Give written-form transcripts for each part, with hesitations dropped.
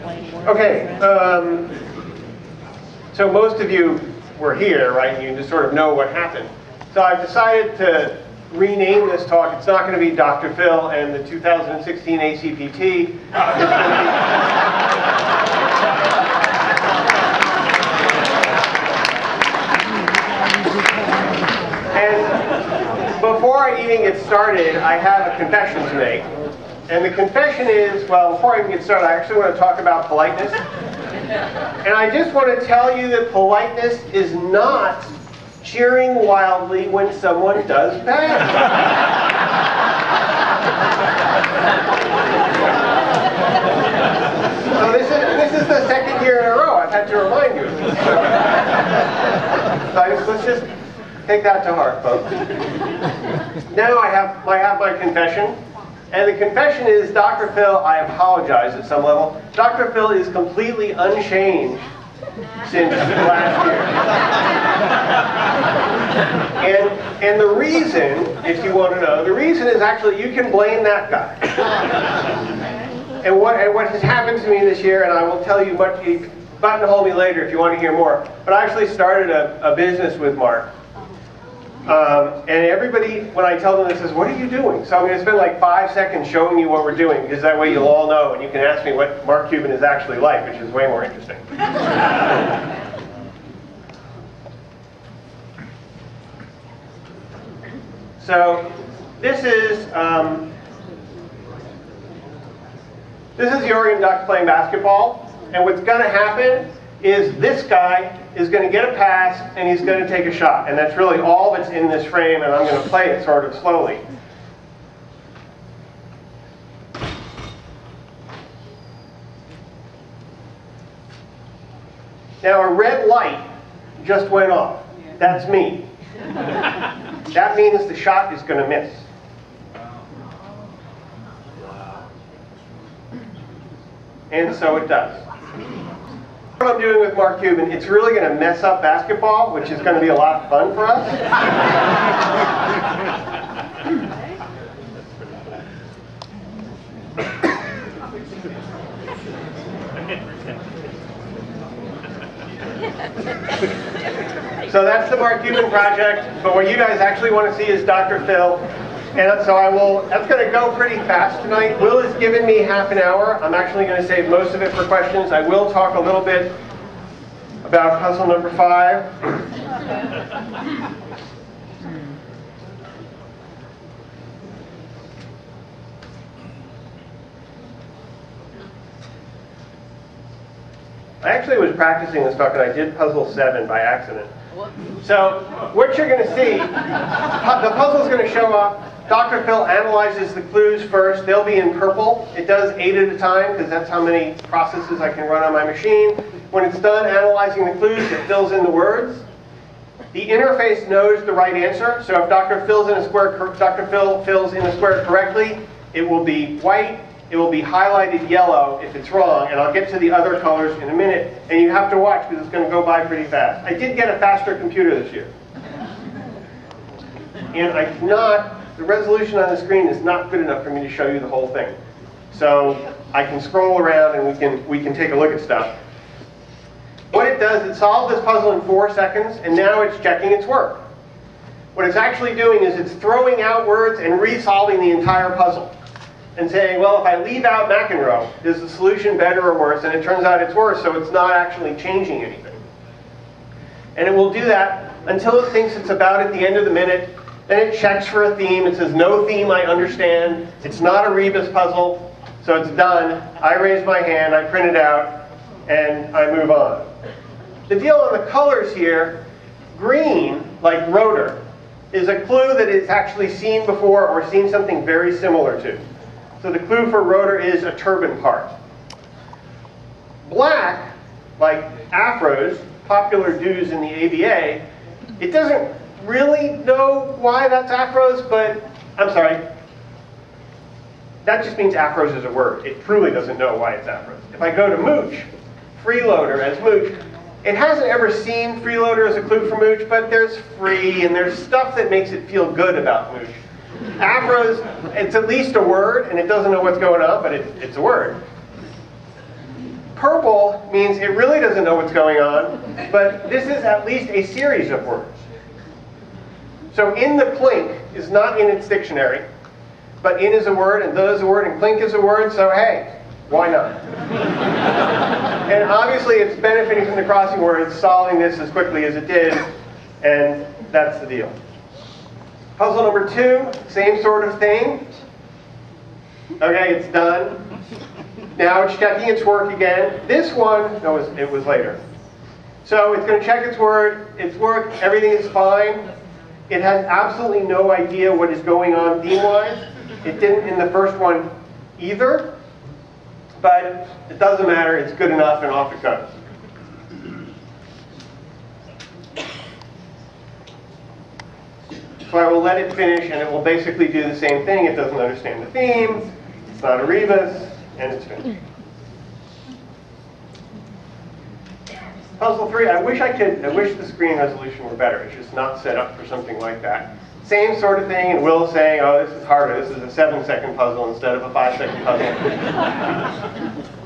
Okay, so most of you were here, right? You just sort of know what happened. So I've decided to rename this talk. It's not going to be Dr. Phil and the 2016 ACPT. And before I even get started, I have a confession to make. And the confession is, well, before I even get started, I actually want to talk about politeness. And I just want to tell you that politeness is not cheering wildly when someone does bad. So this is the second year in a row I've had to remind you of this. So let's just take that to heart, folks. Now I have my confession. And the confession is, Dr. Phil, I apologize at some level. Dr. Phil is completely unchanged since last year. And the reason, if you want to know, the reason is actually you can blame that guy. And what has happened to me this year, and I will tell you, buttonhole me later if you want to hear more, but I actually started a business with Mark. And everybody, when I tell them this, says, what are you doing? So I'm going to spend like 5 seconds showing you what we're doing, because that way you'll all know, and you can ask me what Mark Cuban is actually like, which is way more interesting. So this is the Oregon Ducks playing basketball, and what's going to happen is this guy is going to get a pass and he's going to take a shot. And that's really all that's in this frame, and I'm going to play it sort of slowly. Now a red light just went off. That's me. That means the shot is going to miss. And so it does. What I'm doing with Mark Cuban, it's really going to mess up basketball, which is going to be a lot of fun for us. So that's the Mark Cuban project, but what you guys actually want to see is Dr. Phil. And so that's going to go pretty fast tonight. Will has given me half an hour. I'm actually going to save most of it for questions. I will talk a little bit about puzzle number 5. I actually was practicing this talk and I did puzzle 7 by accident. So what you're going to see, the puzzle's going to show up. Dr. Phil analyzes the clues first. They'll be in purple. It does 8 at a time because that's how many processes I can run on my machine. When it's done analyzing the clues, it fills in the words. The interface knows the right answer. So if Dr. Phil fills in a square correctly, it will be white. It will be highlighted yellow if it's wrong, and I'll get to the other colors in a minute. And you have to watch because it's going to go by pretty fast. I did get a faster computer this year. And the resolution on the screen is not good enough for me to show you the whole thing. So I can scroll around and we can take a look at stuff. What it does, it solves this puzzle in 4 seconds, and now it's checking its work. What it's actually doing is it's throwing out words and resolving the entire puzzle. And saying, well, if I leave out McEnroe, is the solution better or worse? And it turns out it's worse, so it's not actually changing anything. And it will do that until it thinks it's about at the end of the minute. Then it checks for a theme. It says, no theme I understand. It's not a rebus puzzle, so it's done. I raise my hand, I print it out, and I move on. The deal on the colors here, green, like rotor, is a clue that it's actually seen before or seen something very similar to. So the clue for rotor is a turbine part. Black, like afros, popular dues in the ABA, it doesn't really know why that's afros, but I'm sorry. That just means afros is a word. It truly doesn't know why it's afros. If I go to mooch, freeloader as mooch, it hasn't ever seen freeloader as a clue for mooch, but there's free and there's stuff that makes it feel good about mooch. Afros, it's at least a word, and it doesn't know what's going on, but it's a word. Purple means it really doesn't know what's going on, but this is at least a series of words. So in the clink is not in its dictionary, but in is a word, and the is a word, and clink is a word, so hey, why not? And obviously it's benefiting from the crossing words, solving this as quickly as it did, and that's the deal. Puzzle number 2, same sort of thing. Okay, it's done. Now it's checking its work again. This one, no, it was later. So it's going to check its work, everything is fine. It has absolutely no idea what is going on theme-wise. It didn't in the first one either, but it doesn't matter, it's good enough, and off it goes. So I will let it finish, and it will basically do the same thing. It doesn't understand the theme, it's not a rebus, and it's finished. Puzzle 3, I wish the screen resolution were better. It's just not set up for something like that. Same sort of thing, and Will's saying, oh, this is harder. This is a 7-second puzzle instead of a 5-second puzzle.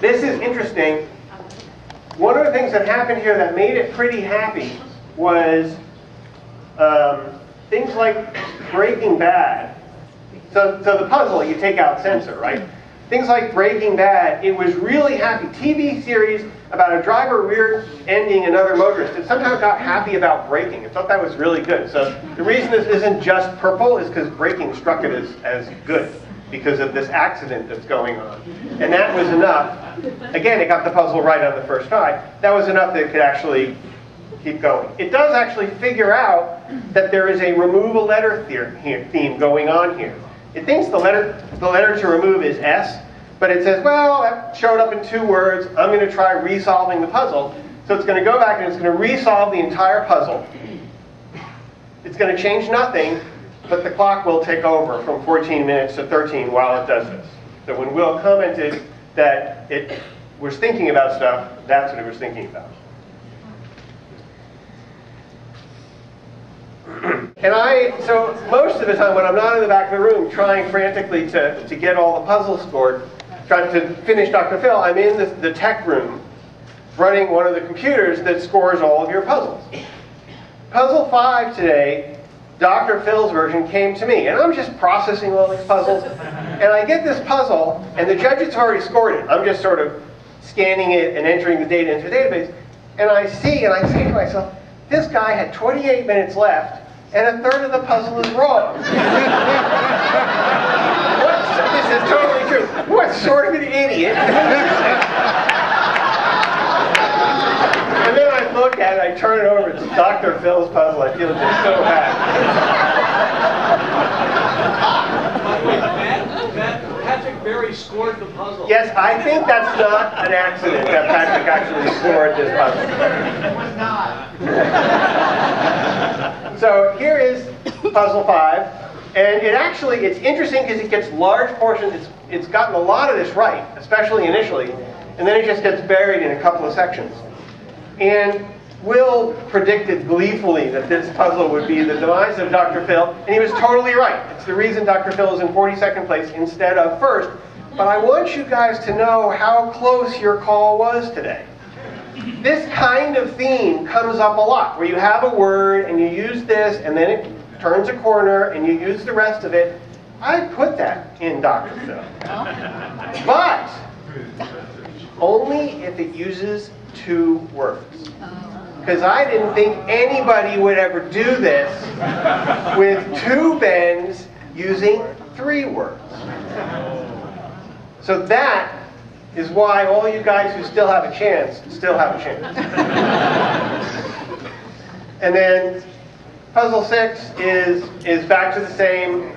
This is interesting. One of the things that happened here that made it pretty happy was things like Breaking Bad. So the puzzle, you take out censor, right? Things like Breaking Bad, it was really happy. TV series about a driver rear-ending another motorist. It somehow got happy about braking. It thought that was really good. So the reason this isn't just purple is because braking struck it as good because of this accident that's going on. And that was enough. Again, it got the puzzle right on the first try. That was enough that it could actually keep going. It does actually figure out that there is a remove a letter theme going on here. It thinks the letter to remove is S, but it says, well, that showed up in 2 words. I'm going to try resolving the puzzle. So it's going to go back and it's going to resolve the entire puzzle. It's going to change nothing, but the clock will take over from 14 minutes to 13 while it does this. So when Will commented that it was thinking about stuff, that's what it was thinking about. And so most of the time when I'm not in the back of the room trying frantically to get all the puzzles scored, trying to finish Dr. Phil, I'm in the tech room running one of the computers that scores all of your puzzles. Puzzle 5 today, Dr. Phil's version, came to me, and I'm just processing all these puzzles, and I get this puzzle, and the judge has already scored it. I'm just sort of scanning it and entering the data into the database, and I say to myself, this guy had 28 minutes left, and 1/3 of the puzzle is wrong. This is totally true. What sort of an idiot? And then I look at it, I turn it over, it's Dr. Phil's puzzle. I feel just so happy. Patrick Berry scored the puzzle. Yes, I think that's not an accident that Patrick actually scored this puzzle. It was not. So here is puzzle 5, and it's interesting because it gets large portions. It's gotten a lot of this right, especially initially, and then it just gets buried in a couple of sections. And Will predicted gleefully that this puzzle would be the demise of Dr. Phil, and he was totally right. It's the reason Dr. Phil is in 42nd place instead of first. But I want you guys to know how close your call was today. This kind of theme comes up a lot, where you have a word and you use this, and then it turns a corner and you use the rest of it. I put that in Dr. Phil. But only if it uses 2 words. Because I didn't think anybody would ever do this with 2 bends using 3 words. So that is why all you guys who still have a chance, still have a chance. And then puzzle 6 is back to the same.